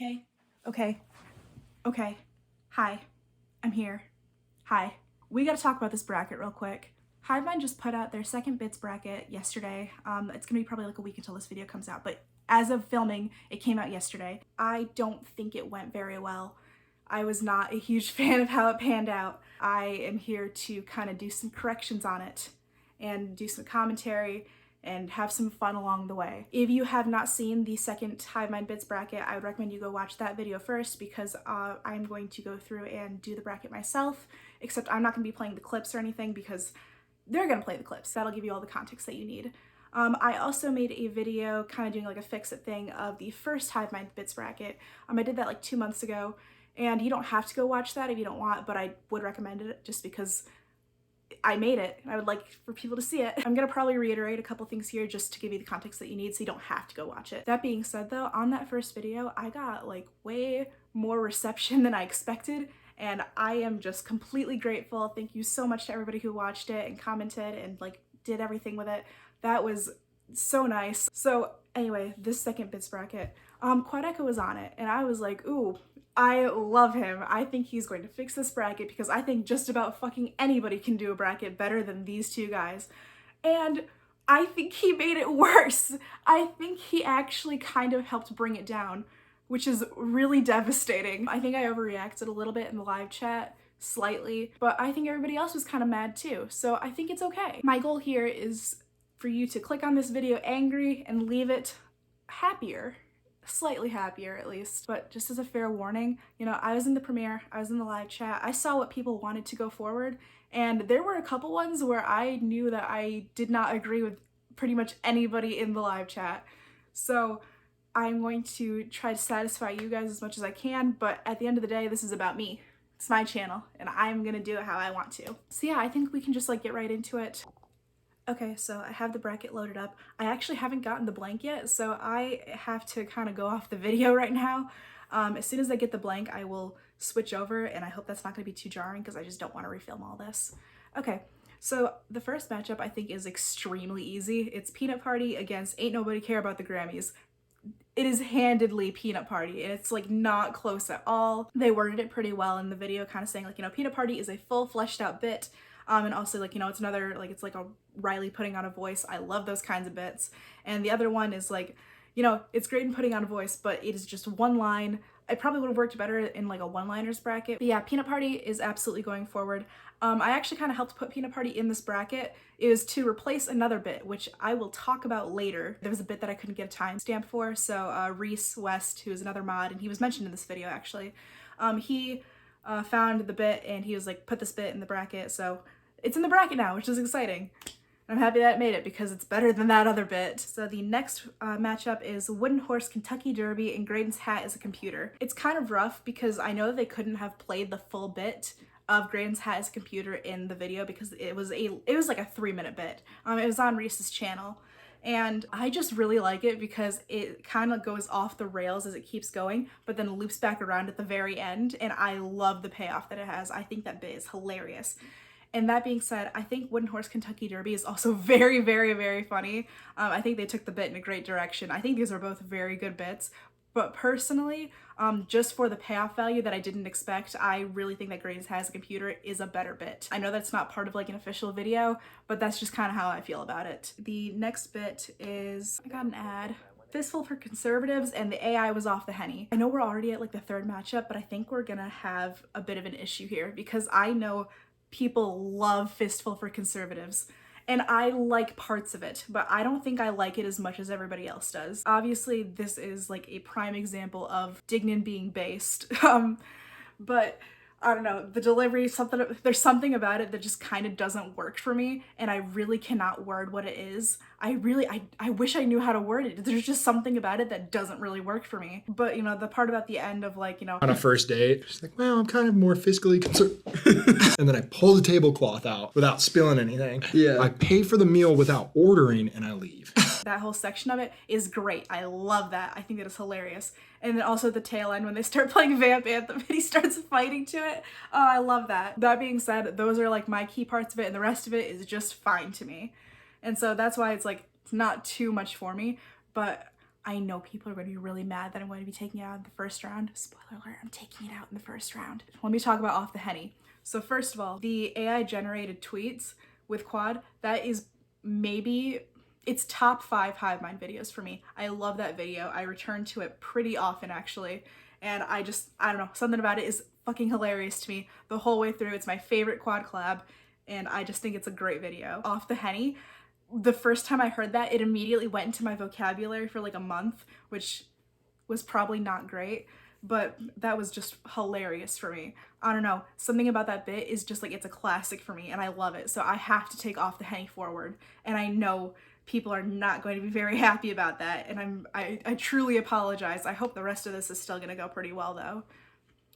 Okay. Hi, I'm here. Hi. We gotta talk about this bracket real quick. Hivemind just put out their second bits bracket yesterday. It's gonna be probably like a week until this video comes out, but as of filming, it came out yesterday. I don't think it went very well. I was not a huge fan of how it panned out. I am here to kind of do some corrections on it and do some commentary and have some fun along the way. If you have not seen the second Hivemind Bits bracket, I would recommend you go watch that video first because I'm going to go through and do the bracket myself, except I'm not going to be playing the clips or anything because they're going to play the clips. That'll give you all the context that you need. I also made a video kind of doing like a fix-it thing of the first Hivemind Bits bracket. I did that like 2 months ago, and you don't have to go watch that if you don't want, but I would recommend it just because I made it. I would like for people to see it. I'm gonna probably reiterate a couple things here just to give you the context that you need so you don't have to go watch it. That being said though, on that first video, I got like way more reception than I expected, and I am just completely grateful. Thank you so much to everybody who watched it and commented and like did everything with it. That was so nice. So anyway, this second bits bracket, Quad Echo was on it, and I was like, ooh, I love him. I think he's going to fix this bracket because I think just about fucking anybody can do a bracket better than these two guys. And I think he made it worse. I think he actually kind of helped bring it down, which is really devastating. I think I overreacted a little bit in the live chat, slightly, but I think everybody else was kind of mad too, so I think it's okay. My goal here is for you to click on this video angry and leave it happier. Slightly happier at least. But just as a fair warning, you know, I was in the premiere, I was in the live chat, I saw what people wanted to go forward, and there were a couple ones where I knew that I did not agree with pretty much anybody in the live chat. So I'm going to try to satisfy you guys as much as I can, but at the end of the day, this is about me. It's my channel, and I'm gonna do it how I want to. So yeah, I think we can just like get right into it. Okay, so I have the bracket loaded up. I actually haven't gotten the blank yet, so I have to kind of go off the video right now. As soon as I get the blank, I will switch over, and I hope that's not going to be too jarring because I just don't want to refilm all this. Okay, so the first matchup I think is extremely easy. It's Peanut Party against Ain't Nobody Care About the Grammys. It is handedly Peanut Party, and it's like not close at all. They worded it pretty well in the video, kind of saying like, you know, Peanut Party is a full fleshed out bit. And also like, you know, it's another, like, it's like a Riley putting on a voice. I love those kinds of bits. And the other one is like, you know, it's great in putting on a voice, but it is just one line. It probably would have worked better in like a one-liners bracket. But yeah, Peanut Party is absolutely going forward. I actually kind of helped put Peanut Party in this bracket is to replace another bit, which I will talk about later. There was a bit that I couldn't get a timestamp for, so Reese West, who is another mod, and he was mentioned in this video actually, he found the bit and he was like, put this bit in the bracket, so it's in the bracket now, which is exciting. I'm happy that it made it because it's better than that other bit. So the next matchup is Wooden Horse Kentucky Derby and Graydon's Hat is a Computer. It's kind of rough because I know that they couldn't have played the full bit of Graydon's Hat is a Computer in the video because it was like a 3-minute bit. It was on Reese's channel. And I just really like it because it kind of goes off the rails as it keeps going, but then loops back around at the very end. And I love the payoff that it has. I think that bit is hilarious. And that being said, I think Wooden Horse Kentucky Derby is also very, very, very funny. I think they took the bit in a great direction. I think these are both very good bits. But personally, just for the payoff value that I didn't expect, I really think that Graydon's Has a Computer is a better bit. I know that's not part of like an official video, but that's just kind of how I feel about it. The next bit is, I got an ad. Fistful for Conservatives, and the AI was off the henny. I know we're already at like the third matchup, but I think we're gonna have a bit of an issue here because I know people love Fistful for Conservatives, and I like parts of it, but I don't think I like it as much as everybody else does. Obviously, this is like a prime example of Dignan being based, but I don't know, the delivery, there's something about it that just kind of doesn't work for me, and I really cannot word what it is. I wish I knew how to word it. There's just something about it that doesn't really work for me. But, you know, the part about the end of like, you know, on a first date, she's like, well, I'm kind of more fiscally concerned. And then I pull the tablecloth out without spilling anything. Yeah. I pay for the meal without ordering and I leave. That whole section of it is great. I love that. I think that is hilarious. And then also the tail end when they start playing Vamp Anthem and he starts fighting to it. Oh, I love that. That being said, those are like my key parts of it, and the rest of it is just fine to me. And so that's why it's like, it's not too much for me, but I know people are going to be really mad that I'm going to be taking it out in the first round. Spoiler alert, I'm taking it out in the first round. Let me talk about Off the Henny. So first of all, the AI generated tweets with Quad, that is maybe, it's top 5 Hivemind videos for me. I love that video. I return to it pretty often actually. And I don't know, something about it is fucking hilarious to me the whole way through. It's my favorite Quad collab and I just think it's a great video. Off the Henny, the first time I heard that, it immediately went into my vocabulary for like a month, which was probably not great, but that was just hilarious for me. I don't know, something about that bit is just like, it's a classic for me and I love it. So I have to take Off the Henny forward. And I know people are not going to be very happy about that. And I truly apologize. I hope the rest of this is still gonna go pretty well though.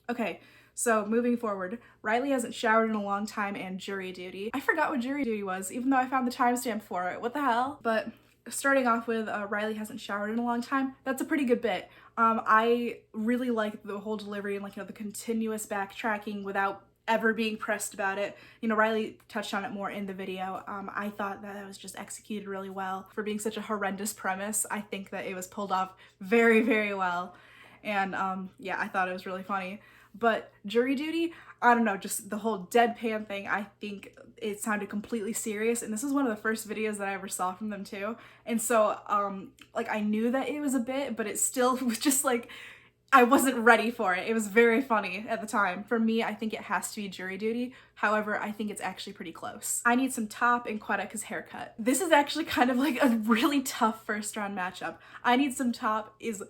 Okay, so moving forward, Riley hasn't showered in a long time and jury duty. I forgot what jury duty was, even though I found the timestamp for it. What the hell? But starting off with Riley hasn't showered in a long time, that's a pretty good bit. I really like the whole delivery and like, the continuous backtracking without ever being pressed about it. Riley touched on it more in the video. I thought that was just executed really well. For being such a horrendous premise, I think that it was pulled off very, very well. And yeah, I thought it was really funny. But jury duty, I don't know, just the whole deadpan thing, I think it sounded completely serious. And this is one of the first videos that I ever saw from them too. And so, like, I knew that it was a bit, but it still was just like, I wasn't ready for it. It was very funny at the time. For me, I think it has to be jury duty. However, I think it's actually pretty close. I need some top and Quedeka's haircut. This is actually kind of like a really tough first round matchup. I need some top is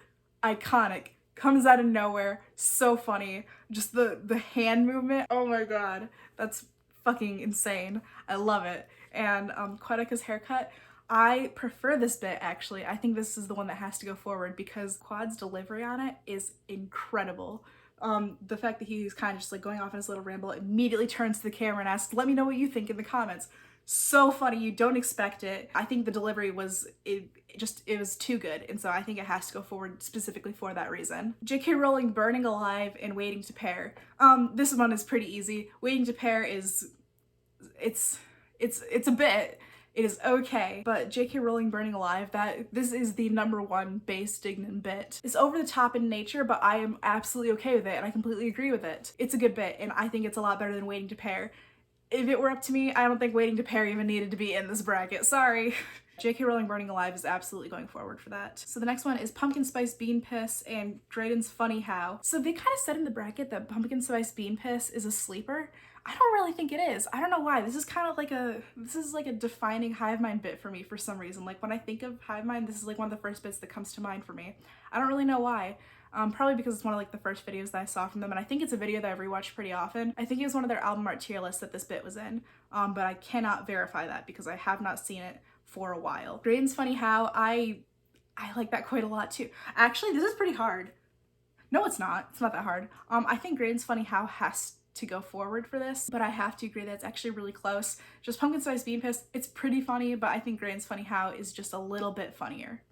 iconic. Comes out of nowhere, so funny. Just the hand movement, oh my god, that's fucking insane. I love it. And Quedeka's haircut, I prefer this bit actually. I think this is the one that has to go forward because Quad's delivery on it is incredible. The fact that he's kind of just like going off in his little ramble, immediately turns to the camera and asks, let me know what you think in the comments. So funny, you don't expect it. I think the delivery was, it was too good, and so I think it has to go forward specifically for that reason. J.K. Rowling burning alive and waiting to pair. This one is pretty easy. Waiting to pair is, it's a bit. It is okay, but J.K. Rowling burning alive, this is the #1 base Dignan bit. It's over the top in nature, but I am absolutely okay with it, and I completely agree with it. It's a good bit, and I think it's a lot better than waiting to pair. If it were up to me, I don't think waiting to pair even needed to be in this bracket, sorry. J.K. Rowling burning alive is absolutely going forward for that. So the next one is Pumpkin Spice Bean Piss and Drayden's Funny How. So they kind of said in the bracket that Pumpkin Spice Bean Piss is a sleeper. I don't really think it is. I don't know why. This is kind of like this is like a defining Hivemind bit for me for some reason. Like when I think of Hivemind, this is like one of the first bits that comes to mind for me. I don't really know why. Probably because it's one of like the first videos that I saw from them, and I think it's a video that I've rewatched pretty often. I think it was one of their album art tier lists that this bit was in, but I cannot verify that because I have not seen it for a while. Drayden's Funny How, I like that quite a lot too. Actually, this is pretty hard. No, it's not. It's not that hard. I think Drayden's Funny How has to go forward for this, but I have to agree that it's actually really close. Just Pumpkin Spice Bean Piss, it's pretty funny, but I think Drayden's Funny How is just a little bit funnier.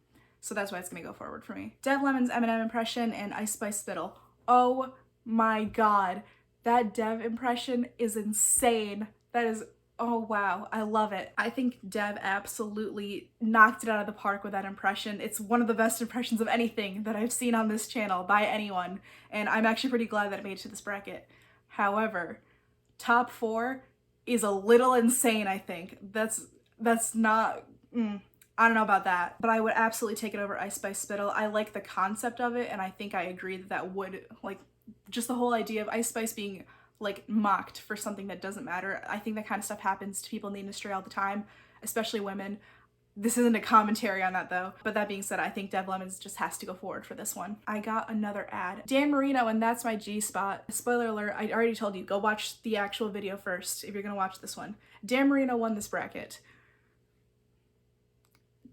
So that's why it's gonna go forward for me. Dev Lemon's Eminem impression and Ice Spice Spittle. Oh my god, that Dev impression is insane. That is, oh wow, I love it. I think Dev absolutely knocked it out of the park with that impression. It's one of the best impressions of anything that I've seen on this channel by anyone, and I'm actually pretty glad that it made it to this bracket. However, top 4 is a little insane, I think. That's not, I don't know about that, but I would absolutely take it over Ice Spice Spittle. I like the concept of it, and I think I agree that that would, like, just the whole idea of Ice Spice being, like, mocked for something that doesn't matter. I think that kind of stuff happens to people in the industry all the time, especially women. This isn't a commentary on that though, but that being said, I think Dev Lemons just has to go forward for this one. I got another ad. Dan Marino and That's My G-Spot. Spoiler alert, I already told you, go watch the actual video first if you're gonna watch this one. Dan Marino won this bracket.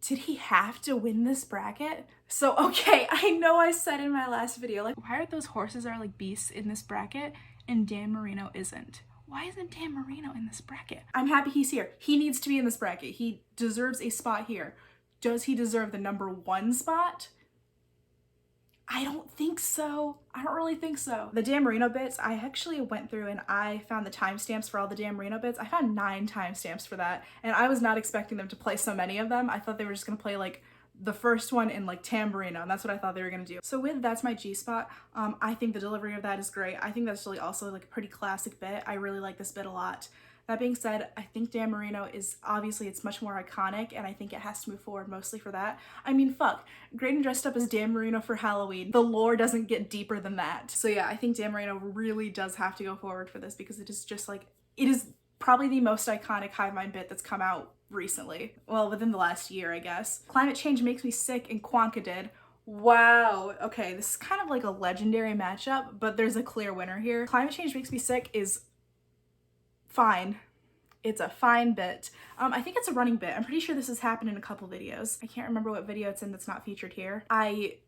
Did he have to win this bracket? So, okay, I know I said in my last video, like, why are those horses are like beasts in this bracket and Dan Marino isn't? Why isn't Dan Marino in this bracket? I'm happy he's here. He needs to be in this bracket. He deserves a spot here. Does he deserve the #1 spot? I don't think so. I don't really think so. The Dan Marino bits, I actually went through and I found the timestamps for all the Dan Marino bits. I found 9 timestamps for that, and I was not expecting them to play so many of them. I thought they were just gonna play like the first one in like Tamburino, and that's what I thought they were gonna do. So with That's My G-Spot, I think the delivery of that is great. I think that's really also like a pretty classic bit. I really like this bit a lot. That being said, I think Dan Marino is obviously, it's much more iconic, and I think it has to move forward mostly for that. I mean, fuck, Graydon dressed up as Dan Marino for Halloween. The lore doesn't get deeper than that. So yeah, I think Dan Marino really does have to go forward for this because it is just like, it is probably the most iconic Hivemind bit that's come out recently. Well, within the last year, I guess. Climate Change Makes Me Sick and Quonka did. Wow. Okay, this is kind of like a legendary matchup, but there's a clear winner here. Climate Change Makes Me Sick is fine. It's a fine bit. I think it's a running bit. I'm pretty sure this has happened in a couple videos. I can't remember what video it's in that's not featured here. I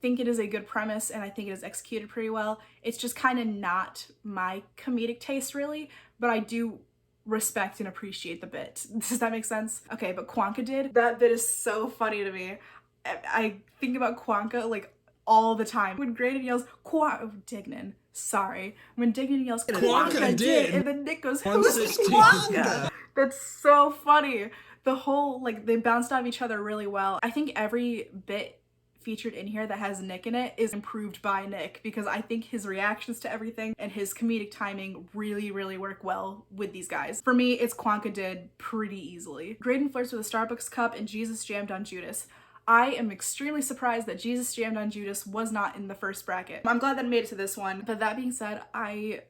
think it is a good premise and I think it is executed pretty well. It's just kind of not my comedic taste really, but I do respect and appreciate the bit. Does that make sense? Okay, but Quonka did. That bit is so funny to me. I think about Quonka like all the time. When Graydon yells, Dignan. Sorry. When Dignan yells, Quonka did, and then Nick goes, who's Quonka? That's so funny. The whole, like, they bounced off each other really well. I think every bit featured in here that has Nick in it is improved by Nick because I think his reactions to everything and his comedic timing really, really work well with these guys. For me, it's Quonka did pretty easily. Graydon flirts with a Starbucks cup and Jesus jammed on Judas. I am extremely surprised that Jesus Jammed on Judas was not in the first bracket. I'm glad that it made it to this one, but that being said, I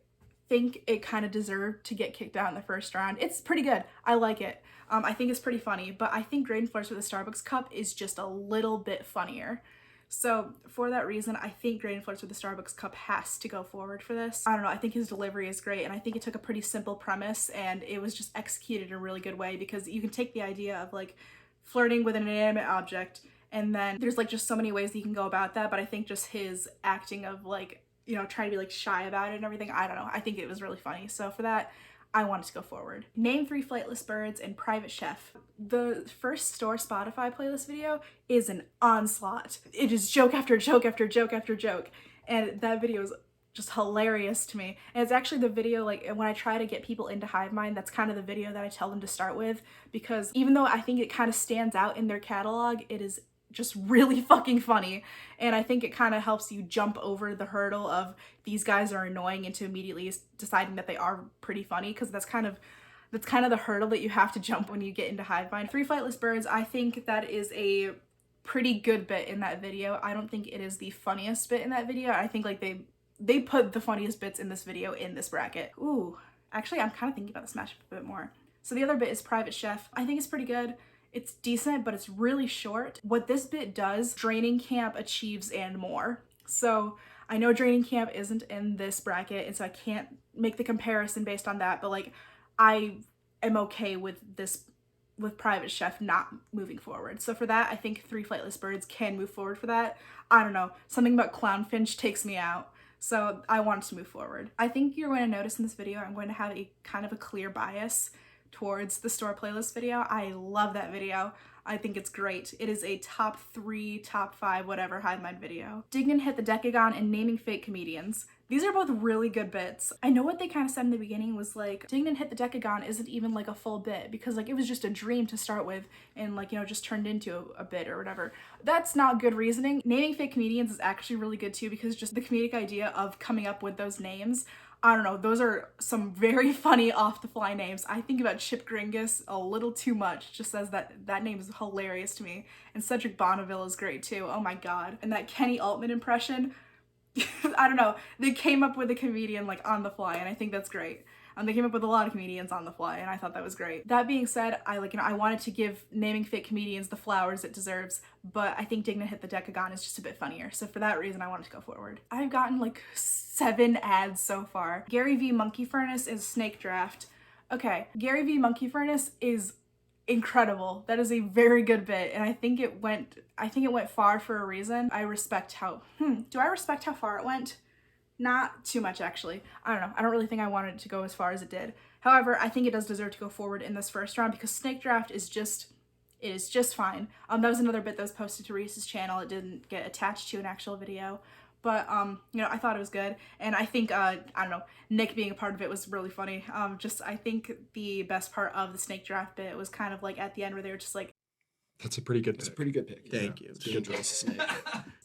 think it kind of deserved to get kicked out in the first round. It's pretty good. I like it. I think it's pretty funny, but I think Graydon Flirts with a Starbucks Cup is just a little bit funnier. So for that reason, I think Graydon Flirts with a Starbucks Cup has to go forward for this. I don't know, I think his delivery is great, and I think it took a pretty simple premise and it was just executed in a really good way because you can take the idea of like flirting with an inanimate object, and then there's like just so many ways that you can go about that, but I think just his acting of like, you know, trying to be like shy about it and everything, I don't know, I think it was really funny. So for that, I wanted to go forward. Name 3 flightless birds and Private Chef. The first Store Spotify playlist video is an onslaught. It is joke after joke after joke after joke, and that video is just hilarious to me. And it's actually the video, like, when I try to get people into Hivemind, that's kind of the video that I tell them to start with, because even though I think it kind of stands out in their catalog, it is just really fucking funny, and I think it kind of helps you jump over the hurdle of these guys are annoying into immediately deciding that they are pretty funny, because that's kind of the hurdle that you have to jump when you get into Hivemind. 3 flightless birds, I think that is a pretty good bit in that video. I don't think it is the funniest bit in that video. I think like they put the funniest bits in this video in this bracket. Ooh, actually I'm kind of thinking about this matchup a bit more. So the other bit is Private Chef. I think it's pretty good. It's decent, but it's really short. What this bit does, Draining Camp achieves and more. So I know Draining Camp isn't in this bracket, and so I can't make the comparison based on that, but like I am okay with this, with Private Chef not moving forward. So for that, I think 3 flightless birds can move forward for that. I don't know, something about Clownfinch takes me out. So I want to move forward. I think you're going to notice in this video, I'm going to have a kind of a clear bias towards the Store playlist video. I love that video. I think it's great. It is a top 3, top 5, whatever Hivemind video. Dignan Hit the Decagon and Naming Fake Comedians. These are both really good bits. I know what they kind of said in the beginning was like, Dignan Hit the Decagon isn't even like a full bit because like it was just a dream to start with and like, you know, just turned into a bit or whatever. That's not good reasoning. Naming Fake Comedians is actually really good too because just the comedic idea of coming up with those names, I don't know, those are some very funny off-the-fly names. I think about Chip Gringus a little too much, just as that name is hilarious to me. And Cedric Bonneville is great too, oh my god. And that Kenny Altman impression, I don't know, they came up with a comedian like on the fly, and I think that's great. They came up with a lot of comedians on the fly, and I thought that was great. That being said, I wanted to give Naming Fake Comedians the flowers it deserves, but I think Dignan Hit the Decagon is just a bit funnier. So for that reason, I wanted to go forward. I've gotten like 7 ads so far. Gary V Monkey Furnace is Snake Draft. Okay, Gary V Monkey Furnace is incredible. That is a very good bit, and I think it went far for a reason. I respect how, do I respect how far it went? Not too much, actually. I don't know. I don't really think I wanted it to go as far as it did. However, I think it does deserve to go forward in this first round because Snake Draft is just fine. That was another bit that was posted to Reese's channel. It didn't get attached to an actual video. But, you know, I thought it was good. And I think, I don't know, Nick being a part of it was really funny. I think the best part of the Snake Draft bit was kind of like at the end where they were just like, That's a pretty good pick. It's a pretty good pick. Thank you. It's a good choice, Snake.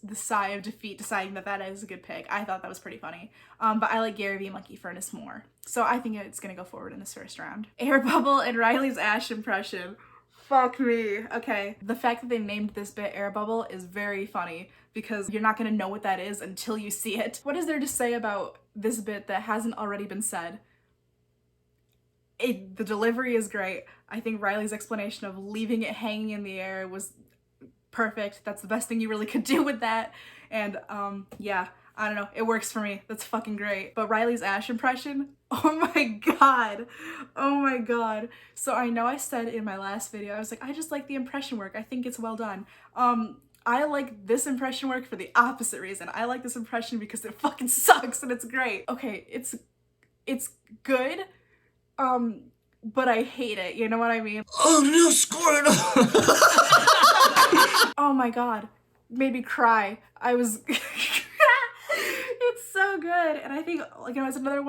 The sigh of defeat deciding that is a good pick. I thought that was pretty funny. But I like Gary V. Monkey Furnace more. So I think it's gonna go forward in this first round. Air Bubble and Riley's Ash impression. Fuck me. Okay, the fact that they named this bit Air Bubble is very funny because you're not gonna know what that is until you see it. What is there to say about this bit that hasn't already been said? The delivery is great. I think Riley's explanation of leaving it hanging in the air was perfect. That's the best thing you really could do with that. And yeah, I don't know, it works for me. That's fucking great. But Riley's Ash impression, oh my god. Oh my god. So I know I said in my last video, I was like, I just like the impression work. I think it's well done. I like this impression work for the opposite reason. I like this impression because it fucking sucks and it's great. Okay, it's good, but I hate it, you know what I mean? Oh no, Squirtle! Oh my god, made me cry. I was it's so good. And I think, like, you know, it's another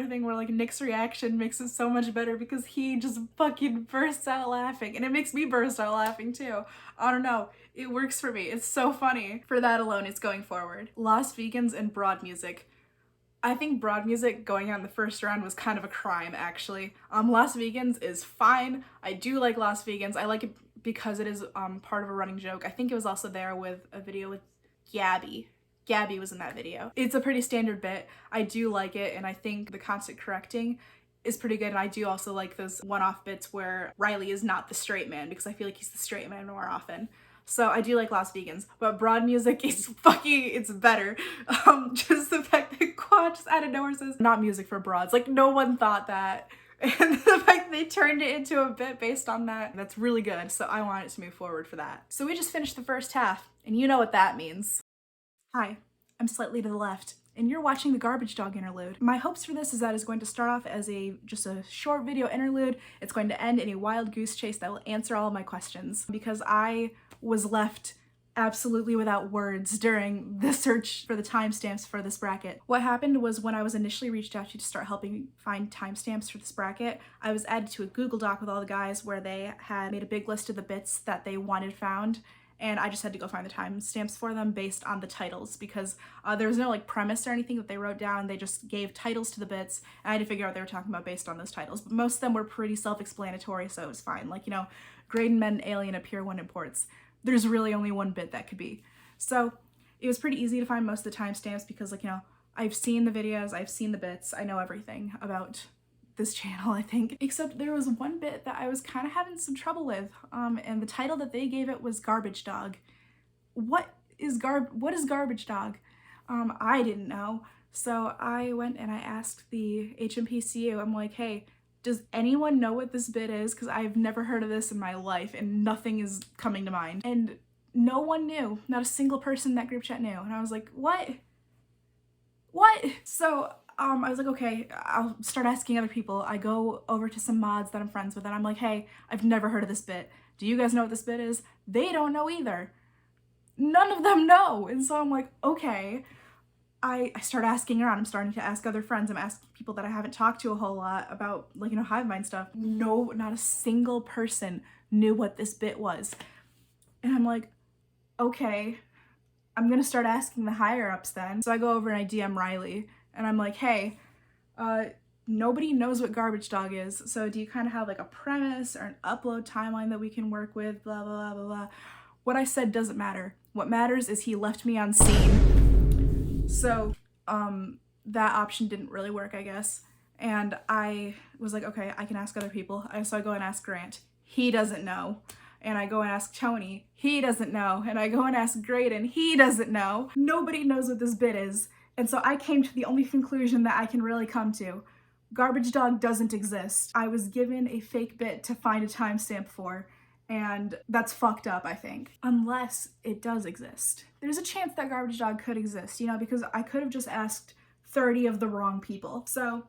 thing where like Nick's reaction makes it so much better because he just fucking bursts out laughing and it makes me burst out laughing too. I don't know, it works for me. It's so funny. For that alone, it's going forward. Lost Vegans and Broad Music. I think Broad Music going out in the first round was kind of a crime, actually. Lost Vegans is fine. I do like Lost Vegans. I like it because it is part of a running joke. I think it was also there with a video with Gabby. Gabby was in that video. It's a pretty standard bit. I do like it, and I think the constant correcting is pretty good. And I do also like those one-off bits where Riley is not the straight man because I feel like he's the straight man more often. So I do like Lost Vegans, but Broad Music is it's better. Just the fact that Quad just out of nowhere says, not music for broads. Like, no one thought that. And the fact they turned it into a bit based on that, that's really good. So I want it to move forward for that. So we just finished the first half, and you know what that means. Hi, I'm slightly to the left, and you're watching the Garbage Dog interlude. My hopes for this is that it's going to start off as just a short video interlude. It's going to end in a wild goose chase that will answer all of my questions, because I was left absolutely without words during the search for the timestamps for this bracket. What happened was when I was initially reached out to start helping find timestamps for this bracket, I was added to a Google Doc with all the guys where they had made a big list of the bits that they wanted found, and I just had to go find the timestamps for them based on the titles, because there was no like premise or anything that they wrote down. They just gave titles to the bits, and I had to figure out what they were talking about based on those titles. But most of them were pretty self-explanatory, so it was fine. Like, you know, Graydon met an alien appear when imports. There's really only one bit that could be. So it was pretty easy to find most of the timestamps because, like, you know, I've seen the videos, I've seen the bits, I know everything about this channel, I think. Except there was one bit that I was kind of having some trouble with, and the title that they gave it was Garbage Dog. What is Garbage Dog? I didn't know. So I went and I asked the HMPCU, I'm like, hey, does anyone know what this bit is? Because I've never heard of this in my life and nothing is coming to mind. And no one knew. Not a single person in that group chat knew. And I was like, what? What? So I was like, okay, I'll start asking other people. I go over to some mods that I'm friends with and I'm like, hey, I've never heard of this bit. Do you guys know what this bit is? They don't know either. None of them know. And so I'm like, okay. I start asking around. I'm starting to ask other friends. I'm asking people that I haven't talked to a whole lot about, like, you know, Hivemind stuff. No, not a single person knew what this bit was. And I'm like, okay, I'm gonna start asking the higher ups then. So I go over and I DM Riley and I'm like, hey, nobody knows what Garbage Dog is. So do you kind of have like a premise or an upload timeline that we can work with, blah, blah, blah, blah, blah. What I said doesn't matter. What matters is he left me on scene. So, that option didn't really work, I guess. And I was like, okay, I can ask other people. So I go and ask Grant. He doesn't know. And I go and ask Tony. He doesn't know. And I go and ask Graydon. He doesn't know. Nobody knows what this bit is. And so I came to the only conclusion that I can really come to. Garbage Dog doesn't exist. I was given a fake bit to find a timestamp for. And that's fucked up, I think. Unless it does exist. There's a chance that Garbage Dog could exist, you know, because I could have just asked 30 of the wrong people. So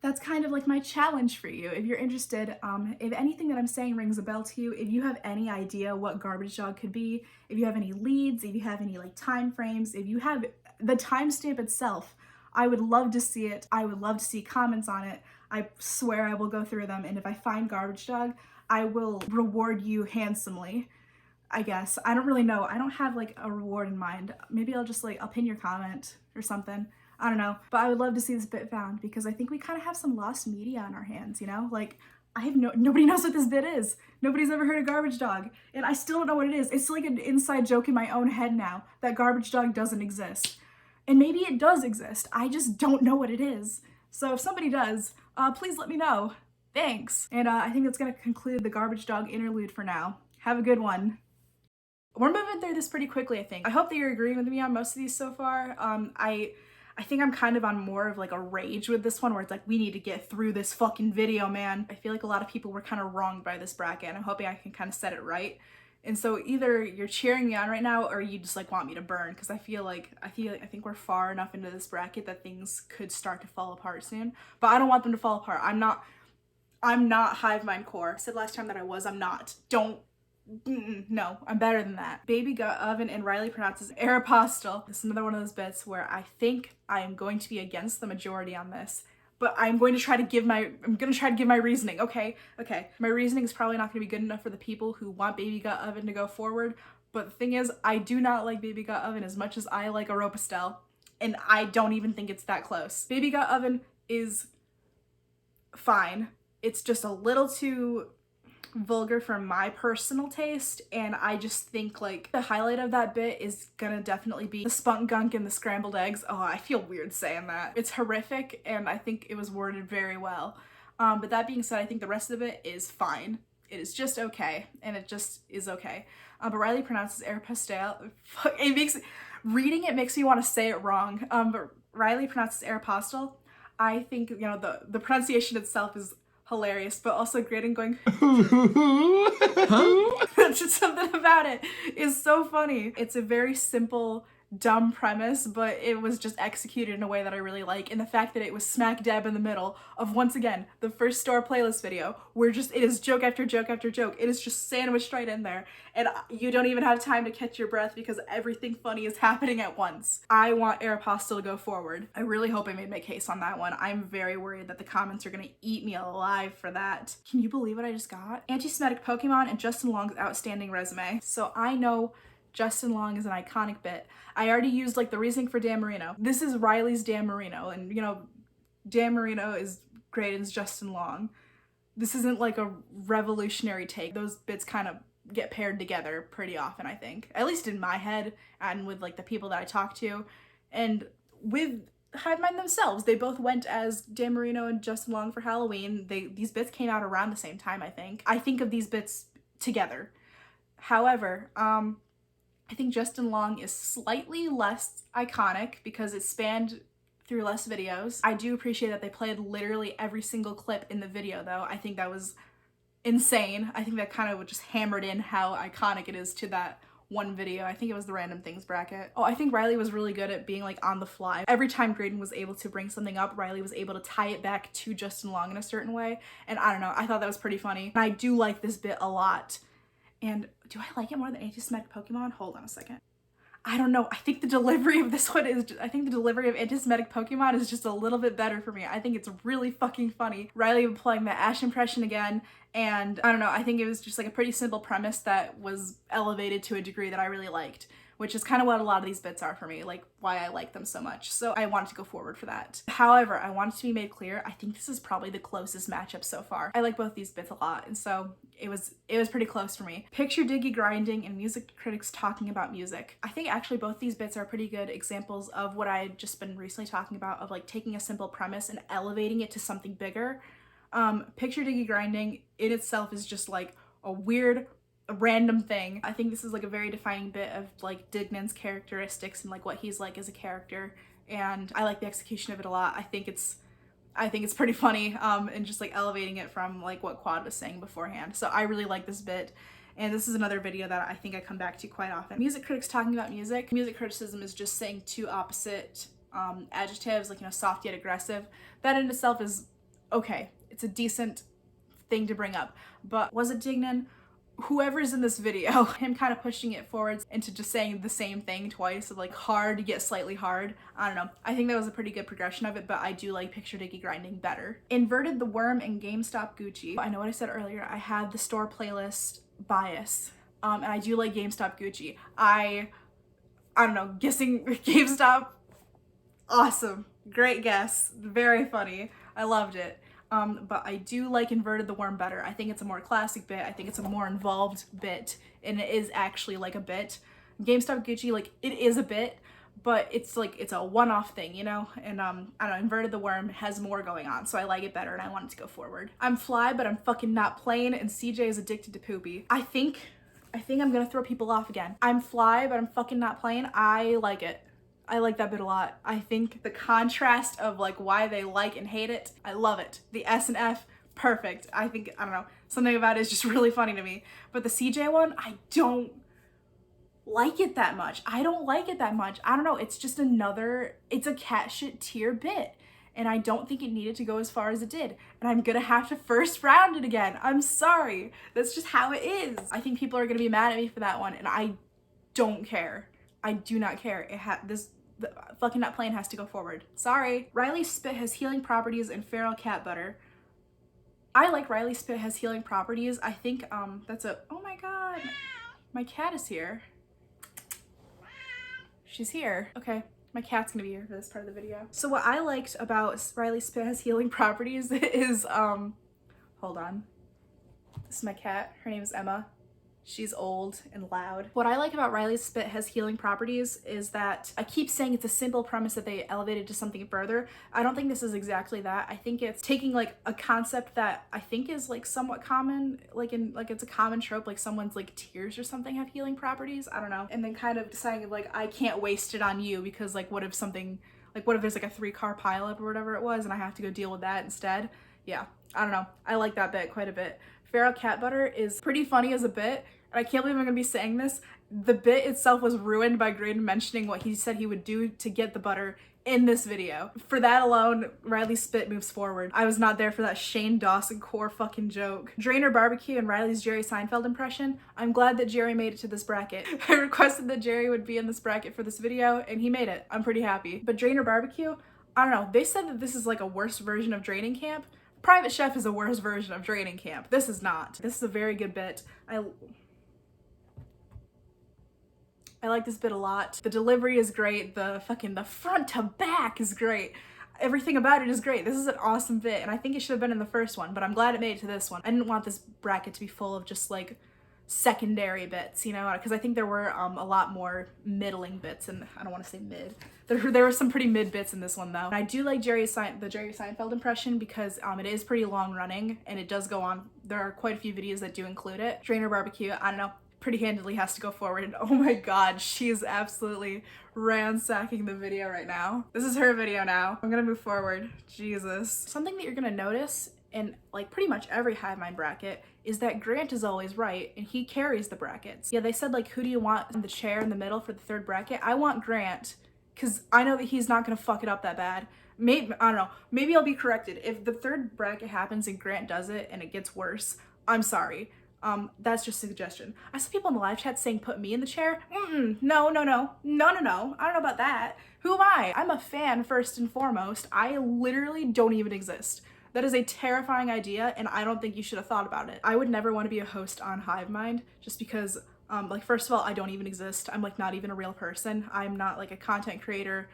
that's kind of like my challenge for you. If you're interested, if anything that I'm saying rings a bell to you, if you have any idea what Garbage Dog could be, if you have any leads, if you have any like time frames, if you have the timestamp itself, I would love to see it. I would love to see comments on it. I swear I will go through them. And if I find Garbage Dog, I will reward you handsomely, I guess. I don't really know. I don't have like a reward in mind. Maybe I'll just like, I'll pin your comment or something. I don't know. But I would love to see this bit found because I think we kind of have some lost media on our hands, you know? Like, nobody knows what this bit is. Nobody's ever heard of Garbage Dog. And I still don't know what it is. It's like an inside joke in my own head now that Garbage Dog doesn't exist. And maybe it does exist. I just don't know what it is. So if somebody does, please let me know. Thanks. And I think that's gonna conclude the Garbage Dog interlude for now. Have a good one. We're moving through this pretty quickly, I think. I hope that you're agreeing with me on most of these so far. I think I'm kind of on more of like a rage with this one where it's like, we need to get through this fucking video, man. I feel like a lot of people were kind of wronged by this bracket, and I'm hoping I can kind of set it right. And so either you're cheering me on right now or you just like want me to burn, because I think we're far enough into this bracket that things could start to fall apart soon. But I don't want them to fall apart. I'm not Hivemind core. I said last time that I was. I'm not. No, I'm better than that. Baby Gut Oven and Riley pronounces Aeropostale. This is another one of those bits where I think I am going to be against the majority on this, but I'm going to try to give my reasoning, okay? Okay, my reasoning is probably not gonna be good enough for the people who want Baby Gut Oven to go forward, but the thing is, I do not like Baby Gut Oven as much as I like Aeropostale, and I don't even think it's that close. Baby Gut Oven is fine. It's just a little too vulgar for my personal taste, and I just think like the highlight of that bit is gonna definitely be the spunk gunk and the scrambled eggs. Oh, I feel weird saying that. It's horrific, and I think it was worded very well. But that being said, I think the rest of it is fine. It is just okay, and it just is okay. But Riley pronounces Aeropostale. Reading it makes me want to say it wrong. But Riley pronounces Aeropostale. I think, you know, the pronunciation itself is hilarious, but also great, and going just something about it is so funny. It's a very simple, dumb premise, but it was just executed in a way that I really like, and the fact that it was smack dab in the middle of, once again, the first store playlist video where it is joke after joke after joke. It is just sandwiched right in there, and you don't even have time to catch your breath because everything funny is happening at once. I want Aeropostale to go forward. I really hope I made my case on that one. I'm very worried that the comments are gonna eat me alive for that. Can you believe what I just got? Anti-Semitic Pokemon and Justin Long's outstanding resume. So I know Justin Long is an iconic bit. I already used like the reasoning for Dan Marino. This is Riley's Dan Marino, and you know, Dan Marino is great as Justin Long. This isn't like a revolutionary take. Those bits kind of get paired together pretty often, I think. At least in my head and with like the people that I talk to. And with Hivemind themselves, they both went as Dan Marino and Justin Long for Halloween. These bits came out around the same time, I think. I think of these bits together. However, I think Justin Long is slightly less iconic because it spanned through less videos. I do appreciate that they played literally every single clip in the video, though. I think that was insane. I think that kind of just hammered in how iconic it is to that one video. I think it was the random things bracket. Oh, I think Riley was really good at being like on the fly. Every time Graydon was able to bring something up, Riley was able to tie it back to Justin Long in a certain way. And I don't know, I thought that was pretty funny. And I do like this bit a lot. And do I like it more than Anti-Semitic Pokemon? Hold on a second. I don't know. I think the delivery of this one is, I think the delivery of Anti-Semitic Pokemon is just a little bit better for me. I think it's really fucking funny. Riley playing the Ash impression again, and I don't know, I think it was just like a pretty simple premise that was elevated to a degree that I really liked, which is kind of what a lot of these bits are for me, like why I like them so much. So I wanted to go forward for that. However, I want it to be made clear, I think this is probably the closest matchup so far. I like both these bits a lot, and so it was pretty close for me. Picture Diggy grinding and music critics talking about music. I think actually both these bits are pretty good examples of what I had just been recently talking about, of like taking a simple premise and elevating it to something bigger. Picture Diggy grinding in itself is just like a weird, random thing. I think this is like a very defining bit of like Dignan's characteristics and like what he's like as a character, and I like the execution of it a lot. I think it's pretty funny, and just like elevating it from like what Quad was saying beforehand. So I really like this bit, and this is another video that I think I come back to quite often. Music critics talking about music. Music criticism is just saying two opposite adjectives, like, you know, soft yet aggressive. That in itself is okay. It's a decent thing to bring up. But was it Dignan whoever's in this video, him kind of pushing it forwards into just saying the same thing twice, of like hard to get slightly hard. I don't know. I think that was a pretty good progression of it, but I do like Picture Dicky Grinding better. Inverted the Worm and GameStop Gucci. I know what I said earlier. I had the store playlist bias, and I do like GameStop Gucci. I don't know, guessing GameStop, awesome. Great guess. Very funny. I loved it. But I do like Inverted the Worm better. I think it's a more classic bit. I think it's a more involved bit, and it is actually like a bit. GameStop Gucci, like, it is a bit, but it's like, it's a one-off thing, you know? And I don't know, Inverted the Worm has more going on, so I like it better and I want it to go forward. I'm Fly, but I'm fucking not plain, and CJ is addicted to poopy. I think I'm gonna throw people off again. I'm Fly, but I'm fucking not plain. I like it. I like that bit a lot. I think the contrast of like why they like and hate it, I love it. The S and F, perfect. I think, I don't know, something about it is just really funny to me. But the CJ one, I don't like it that much. I don't like it that much. I don't know, it's just another, it's a cat shit tier bit. And I don't think it needed to go as far as it did. And I'm gonna have to first round it again. I'm sorry. That's just how it is. I think people are gonna be mad at me for that one, and I don't care. I do not care. The fucking not playing has to go forward. Sorry. Riley's spit has healing properties and feral cat butter. I like Riley's spit has healing properties. I think that's a, oh my god, my cat is here. She's here. Okay, my cat's gonna be here for this part of the video. So what I liked about Riley's spit has healing properties is hold on. This is my cat. Her name is Emma. She's old and loud. What I like about Riley's spit has healing properties is that I keep saying it's a simple premise that they elevated to something further. I don't think this is exactly that. I think it's taking like a concept that I think is like somewhat common, like it's a common trope, like someone's like tears or something have healing properties. I don't know. And then kind of deciding like, I can't waste it on you because like what if something, like what if there's like a 3-car pileup or whatever it was and I have to go deal with that instead? Yeah, I don't know. I like that bit quite a bit. Feral cat butter is pretty funny as a bit, and I can't believe I'm gonna be saying this. The bit itself was ruined by Graydon mentioning what he said he would do to get the butter in this video. For that alone, Riley's spit moves forward. I was not there for that Shane Dawson core fucking joke. Drainer Barbecue and Riley's Jerry Seinfeld impression. I'm glad that Jerry made it to this bracket. I requested that Jerry would be in this bracket for this video, and he made it. I'm pretty happy. But Drainer Barbecue, I don't know. They said that this is like a worse version of Draining Camp. Private Chef is a worse version of Draining Camp. This is not. This is a very good bit. I like this bit a lot. The delivery is great. The front to back is great. Everything about it is great. This is an awesome bit, and I think it should have been in the first one, but I'm glad it made it to this one. I didn't want this bracket to be full of just like secondary bits, you know, because I think there were a lot more middling bits, and I don't want to say mid. There were some pretty mid bits in this one though. And I do like the Jerry Seinfeld impression because it is pretty long running and it does go on. There are quite a few videos that do include it. Drainer Barbecue, I don't know, pretty handily has to go forward, and oh my god, she is absolutely ransacking the video right now. This is her video now. I'm gonna move forward. Jesus. Something that you're gonna notice in like pretty much every Hivemind bracket is that Grant is always right and he carries the brackets. Yeah, they said like, who do you want in the chair in the middle for the third bracket? I want Grant because I know that he's not gonna fuck it up that bad. Maybe, I don't know, maybe I'll be corrected. If the third bracket happens and Grant does it and it gets worse, I'm sorry. That's just a suggestion. I saw people in the live chat saying put me in the chair. No. I don't know about that. Who am I? I'm a fan first and foremost. I literally don't even exist. That is a terrifying idea, and I don't think you should have thought about it. I would never want to be a host on Hivemind just because, like, first of all, I don't even exist. I'm like not even a real person. I'm not like a content creator.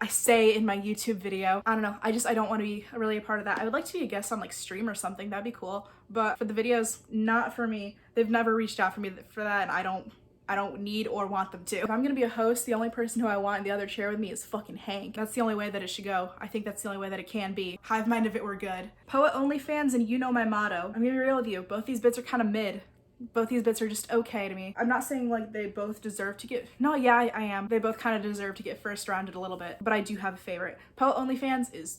I say in my YouTube video, I don't know, I don't want to be really a part of that. I would like to be a guest on like stream or something, that'd be cool. But for the videos, not for me. They've never reached out for me for that, and I don't need or want them to. If I'm gonna be a host, the only person who I want in the other chair with me is fucking Hank. That's the only way that it should go. I think that's the only way that it can be. Hivemind if it were good. Poet OnlyFans and you know my motto. I'm gonna be real with you. Both these bits are kind of mid. Both these bits are just okay to me. I'm not saying like they both deserve to get, no, yeah, I am. They both kind of deserve to get first rounded a little bit, but I do have a favorite. Poet OnlyFans is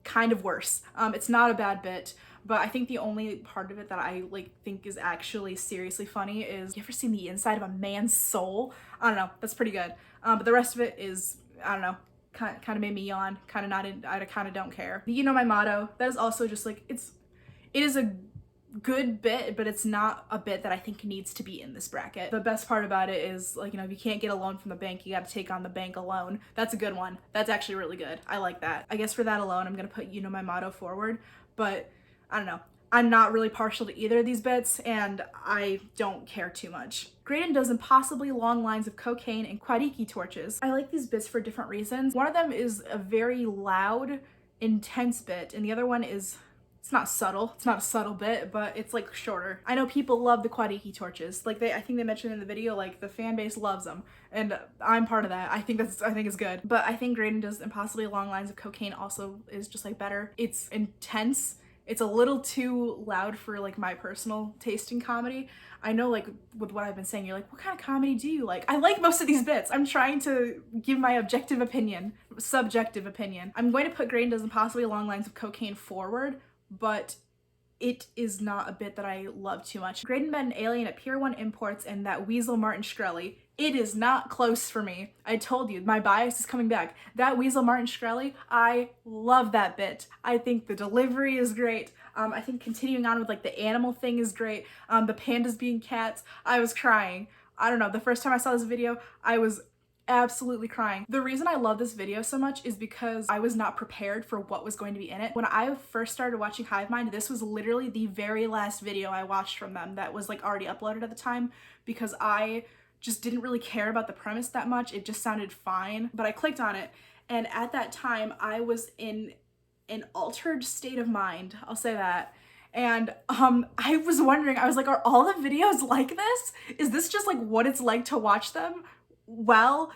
kind of worse. It's not a bad bit, but I think the only part of it that I like think is actually seriously funny is, you ever seen the inside of a man's soul? I don't know, that's pretty good. But the rest of it is, I don't know, kind of made me yawn, kind of not in, I kind of don't care. You know my motto, that is also just like, it is a good bit, but it's not a bit that I think needs to be in this bracket. The best part about it is, like, you know, if you can't get a loan from the bank, you gotta take on the bank alone. That's a good one. That's actually really good. I like that. I guess for that alone, I'm gonna put You Know My Motto forward, but I don't know. I'm not really partial to either of these bits, and I don't care too much. Graydon does impossibly long lines of cocaine and kwadiki torches. I like these bits for different reasons. One of them is a very loud, intense bit, and the other one is, it's not subtle. It's not a subtle bit, but it's like shorter. I know people love the kwadiki torches. Like I think they mentioned in the video, like the fan base loves them, and I'm part of that. I think it's good. But I think Graydon does impossibly long lines of cocaine also is just like better. It's intense. It's a little too loud for like my personal taste in comedy. I know, like, with what I've been saying, you're like, what kind of comedy do you like? I like most of these bits. I'm trying to give my subjective opinion. I'm going to put Graydon does impossibly long lines of cocaine forward, but it is not a bit that I love too much. Graydon met an alien at Pier 1 Imports and that Weasel Martin Shkreli. It is not close for me. I told you, my bias is coming back. That Weasel Martin Shkreli, I love that bit. I think the delivery is great. I think continuing on with like the animal thing is great. The pandas being cats, I was crying. I don't know, the first time I saw this video, I was absolutely crying. The reason I love this video so much is because I was not prepared for what was going to be in it. When I first started watching Hivemind, this was literally the very last video I watched from them that was like already uploaded at the time, because I just didn't really care about the premise that much. It just sounded fine, but I clicked on it, and at that time I was in an altered state of mind, I'll say that. And I was wondering, I was like, are all the videos like this? Is this just like what it's like to watch them well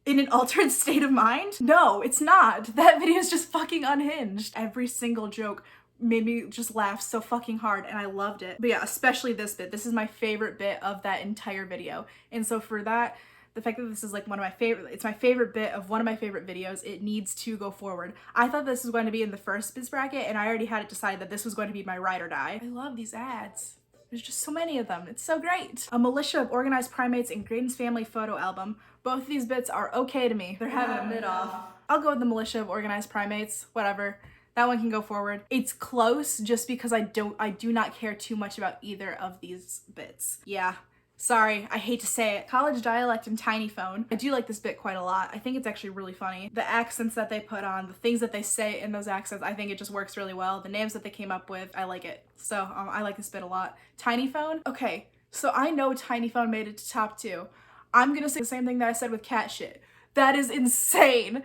in an altered state of mind? No, it's not. That video is just fucking unhinged. Every single joke made me just laugh so fucking hard, and I loved it. But yeah, especially this bit. This is my favorite bit of that entire video. And so for that, the fact that this is like it's my favorite bit of one of my favorite videos, it needs to go forward. I thought this was going to be in the first bits bracket, and I already had it decided that this was going to be my ride or die. I love these ads. There's just so many of them. It's so great. A militia of organized primates and Graydon's family photo album. Both of these bits are okay to me. They're having a mid-off. I'll go with the militia of organized primates, whatever. That one can go forward. It's close just because I do not care too much about either of these bits. Yeah. Sorry, I hate to say it. College dialect and tiny phone. I do like this bit quite a lot. I think it's actually really funny. The accents that they put on, the things that they say in those accents, I think it just works really well. The names that they came up with, I like it. So I like this bit a lot. Tiny phone? Okay, so I know tiny phone made it to top 2. I'm gonna say the same thing that I said with cat shit. That is insane.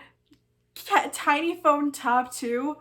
Tiny phone top 2?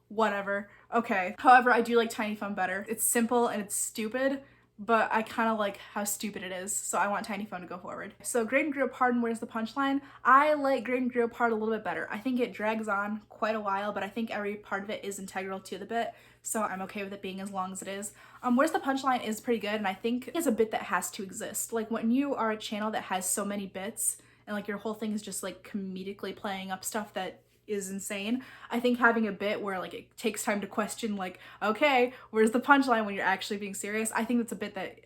Whatever. Okay. However, I do like tiny phone better. It's simple and it's stupid, but I kind of like how stupid it is, so I want tiny phone to go forward. So Graydon grew apart and Where's the Punchline? I like Graydon grew apart a little bit better. I think it drags on quite a while, but I think every part of it is integral to the bit, so I'm okay with it being as long as it is. Where's the Punchline is pretty good, and I think it's a bit that has to exist. Like, when you are a channel that has so many bits, and like your whole thing is just like comedically playing up stuff that is insane, I think having a bit where like it takes time to question, like, okay, where's the punchline when you're actually being serious, I think that's a bit that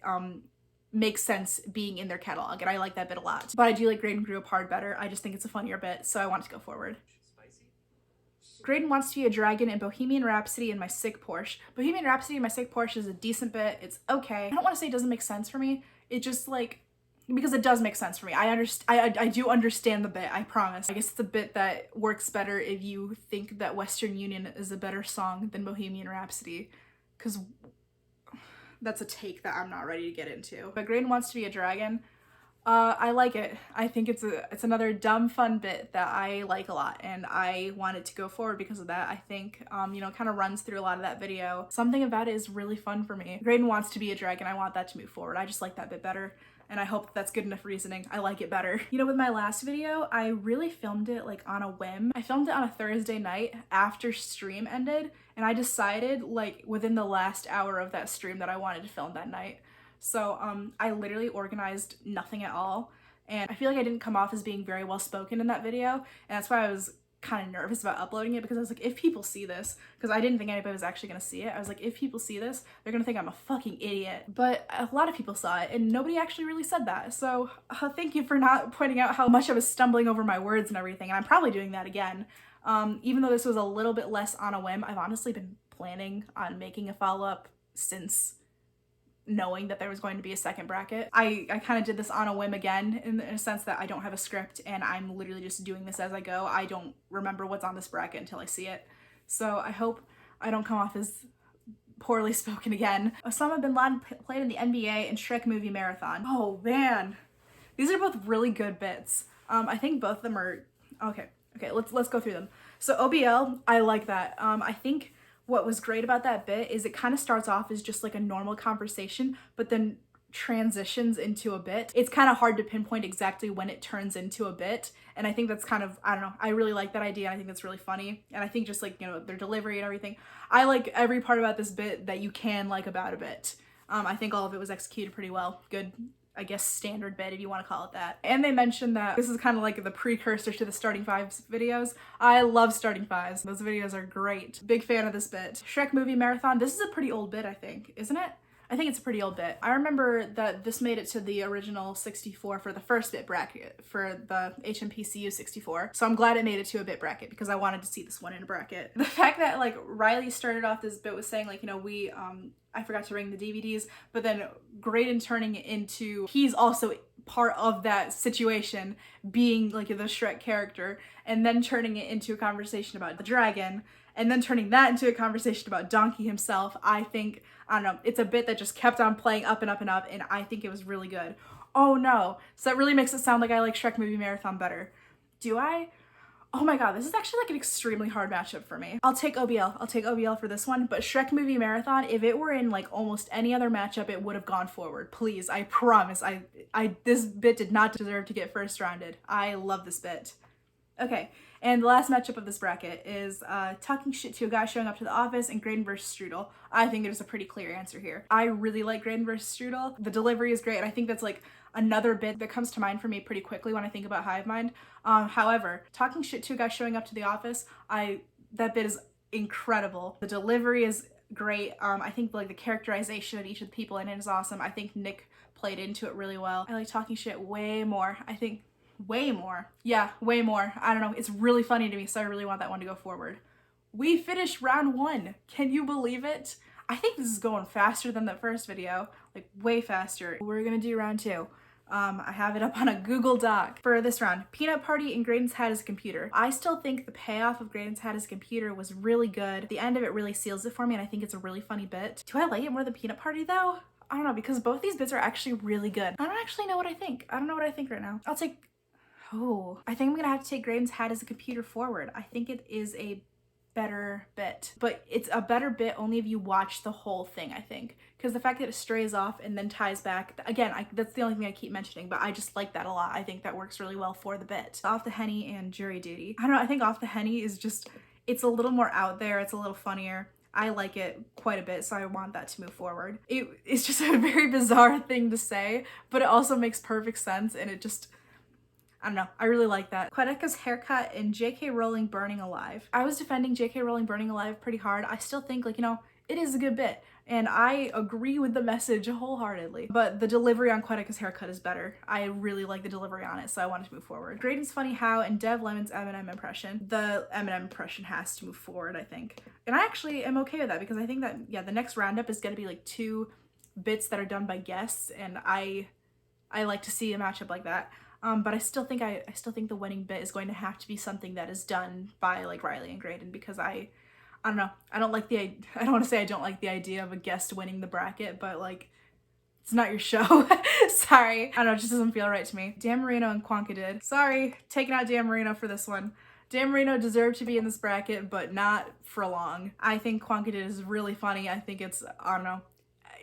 makes sense being in their catalog, and I like that bit a lot. But I do like Graydon grew apart better. I just think it's a funnier bit, so I want it to go forward. Graydon wants to be a dragon in Bohemian Rhapsody and My Sick Porsche. Bohemian Rhapsody and My Sick Porsche is a decent bit. It's okay. I don't want to say it doesn't make sense for me. It just like, because it does make sense for me. I do understand the bit, I promise. I guess it's a bit that works better if you think that Western Union is a better song than Bohemian Rhapsody, because that's a take that I'm not ready to get into. But Graydon wants to be a dragon. I like it. I think it's another dumb fun bit that I like a lot, and I want it to go forward because of that. I think, you know, kind of runs through a lot of that video. Something about it is really fun for me. Graydon wants to be a dragon. I want that to move forward. I just like that bit better, and I hope that's good enough reasoning. I like it better. You know, with my last video, I really filmed it like on a whim. I filmed it on a Thursday night after stream ended, and I decided like within the last hour of that stream that I wanted to film that night. So I literally organized nothing at all, and I feel like I didn't come off as being very well spoken in that video, and that's why I was kind of nervous about uploading it, because I was like, if people see this, because I didn't think anybody was actually gonna see it, I was like, if people see this, they're gonna think I'm a fucking idiot. But a lot of people saw it, and nobody actually really said that, so thank you for not pointing out how much I was stumbling over my words and everything, and I'm probably doing that again. Even though this was a little bit less on a whim, I've honestly been planning on making a follow-up since knowing that there was going to be a second bracket. I kind of did this on a whim again in a sense that I don't have a script and I'm literally just doing this as I go. I don't remember what's on this bracket until I see it. So I hope I don't come off as poorly spoken again. Osama bin Laden played in the NBA and Shrek movie marathon. Oh man, these are both really good bits. I think both of them are okay. Let's go through them. So OBL, I like that. I think what was great about that bit is it kind of starts off as just like a normal conversation, but then transitions into a bit. It's kind of hard to pinpoint exactly when it turns into a bit, and I think that's kind of, I don't know, I really like that idea. I think that's really funny, and I think just like, you know, their delivery and everything. I like every part about this bit that you can like about a bit. I think all of it was executed pretty well. Good, I guess, standard bit, if you want to call it that. And they mentioned that this is kind of like the precursor to the Starting Fives videos. I love Starting Fives. Those videos are great. Big fan of this bit. Shrek movie marathon. This is a pretty old bit, I think, isn't it? I think it's a pretty old bit. I remember that this made it to the original 64 for the first bit bracket for the HMPCU 64. So I'm glad it made it to a bit bracket because I wanted to see this one in a bracket. The fact that like Riley started off this bit with saying like, you know, I forgot to bring the DVDs, but then Graydon turning it into, he's also part of that situation, being like the Shrek character, and then turning it into a conversation about the dragon, and then turning that into a conversation about Donkey himself. I think, I don't know, it's a bit that just kept on playing up and up and up, and I think it was really good. Oh no, so that really makes it sound like I like Shrek movie marathon better. Do I? Oh my god, this is actually like an extremely hard matchup for me. I'll take OBL. I'll take OBL for this one, but Shrek movie marathon, if it were in like almost any other matchup, it would have gone forward. Please, I promise. This bit did not deserve to get first rounded. I love this bit. Okay, and the last matchup of this bracket is talking shit to a guy showing up to the office and Graydon versus Strudel. I think there's a pretty clear answer here. I really like Graydon versus Strudel. The delivery is great, and I think that's like another bit that comes to mind for me pretty quickly when I think about Hivemind. However, talking shit to a guy showing up to the office, that bit is incredible. The delivery is great. I think like the characterization of each of the people in it is awesome. I think Nick played into it really well. I like talking shit way more. I think way more. Yeah, way more. I don't know. It's really funny to me, so I really want that one to go forward. We finished round 1. Can you believe it? I think this is going faster than the first video, like way faster. We're gonna do round 2. I have it up on a Google Doc for this round. Peanut Party and Graydon's hat as a computer. I still think the payoff of Graydon's hat as a computer was really good. The end of it really seals it for me, and I think it's a really funny bit. Do I like it more than Peanut Party though? I don't know, because both these bits are actually really good. I don't actually know what I think. I don't know what I think right now. I think I'm gonna have to take Graydon's hat as a computer forward. I think it is a better bit, but it's a better bit only if you watch the whole thing, I think, because the fact that it strays off and then ties back, again, that's the only thing I keep mentioning, but I just like that a lot. I think that works really well for the bit. Off the Henny and jury duty. I don't know, I think Off the Henny is just, it's a little more out there, it's a little funnier. I like it quite a bit, so I want that to move forward. It's just a very bizarre thing to say, but it also makes perfect sense, and it just, I don't know, I really like that. Quedeca's haircut and J.K. Rowling burning alive. I was defending J.K. Rowling burning alive pretty hard. I still think, like, you know, it is a good bit, and I agree with the message wholeheartedly, but the delivery on Quedeca's haircut is better. I really like the delivery on it, so I wanted to move forward. Graydon's funny how and Dev Lemon's Eminem impression. The Eminem impression has to move forward, I think. And I actually am okay with that, because I think that, yeah, the next roundup is gonna be like 2 bits that are done by guests, and I like to see a matchup like that. But I still think the winning bit is going to have to be something that is done by like Riley and Graydon, because I don't know, I don't want to say I don't like the idea of a guest winning the bracket, but like, it's not your show. Sorry. I don't know, it just doesn't feel right to me. Dan Marino and Quanka did. Sorry, taking out Dan Marino for this one. Dan Marino deserved to be in this bracket, but not for long. I think Quanka did is really funny. I think it's, I don't know,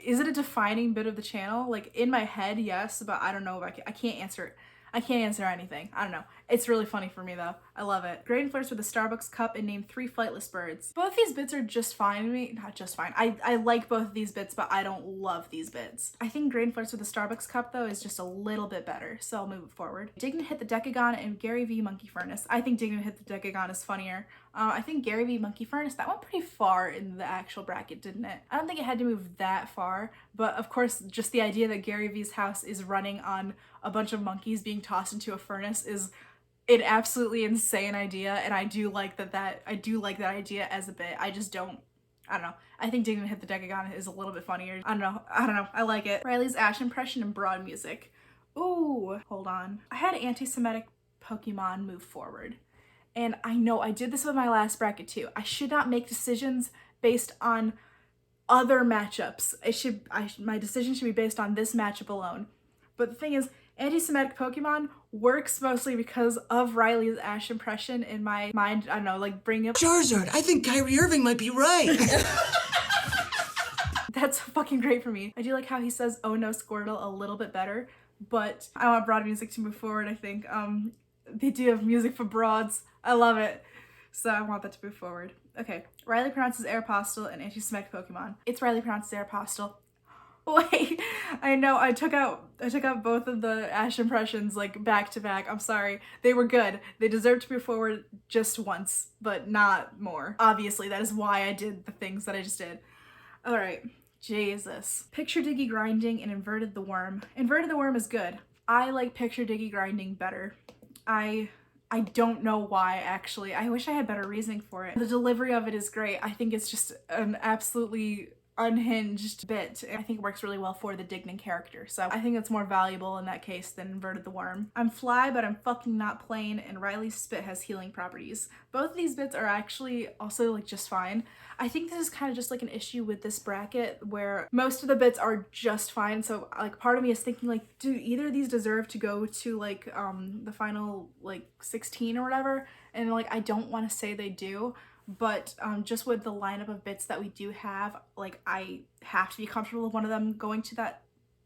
is it a defining bit of the channel? Like, in my head, yes, but I don't know if I can't answer it. I can't answer anything. I don't know. It's really funny for me though. I love it. Graydon flirts with a Starbucks cup and named 3 flightless birds. Both these bits are just fine to me. Not just fine. I like both of these bits, but I don't love these bits. I think Graydon flirts with a Starbucks cup though is just a little bit better, so I'll move it forward. Digging to hit the Decagon and Gary V Monkey Furnace. I think Digging to hit the Decagon is funnier. I think Gary V Monkey Furnace, that went pretty far in the actual bracket, didn't it? I don't think it had to move that far, but of course, just the idea that Gary V's house is running on a bunch of monkeys being tossed into a furnace is an absolutely insane idea, and I do like that idea as a bit. I just don't I don't know. I think Didn't Hit the Decagon is a little bit funnier. I don't know. I like it. Riley's Ash impression and broad music. Ooh, hold on. I had anti-Semitic Pokemon move forward. And I know I did this with my last bracket too. I should not make decisions based on other matchups. My decision should be based on this matchup alone. But the thing is, anti-Semitic Pokemon works mostly because of Riley's Ash impression in my mind. I don't know, like bring up Charizard, I think Kyrie Irving might be right. That's fucking great for me. I do like how he says, "Oh no, Squirtle," a little bit better, but I want broad music to move forward, I think. The idea of music for broads, I love it. So I want that to move forward. Okay, Riley pronounces Aeropostale and anti-Semitic Pokemon. It's Riley pronounces Aeropostale. Wait, I know, I took out both of the Ash impressions like back to back. I'm sorry. They were good. They deserve to move forward just once, but not more. Obviously, that is why I did the things that I just did. All right. Jesus. Picture Diggy Grinding and Inverted the Worm. Inverted the Worm is good. I like Picture Diggy Grinding better. I don't know why, actually. I wish I had better reasoning for it. The delivery of it is great. I think it's just an absolutely unhinged bit. I think it works really well for the Dignan character, so I think that's more valuable in that case than Inverted the Worm. I'm fly, but I'm fucking not plain, and Riley's spit has healing properties. Both of these bits are actually also like just fine. I think this is kind of just like an issue with this bracket where most of the bits are just fine, so like part of me is thinking like, do either of these deserve to go to like the final like 16 or whatever? And like I don't want to say they do, but just with the lineup of bits that we do have, like I have to be comfortable with one of them going to that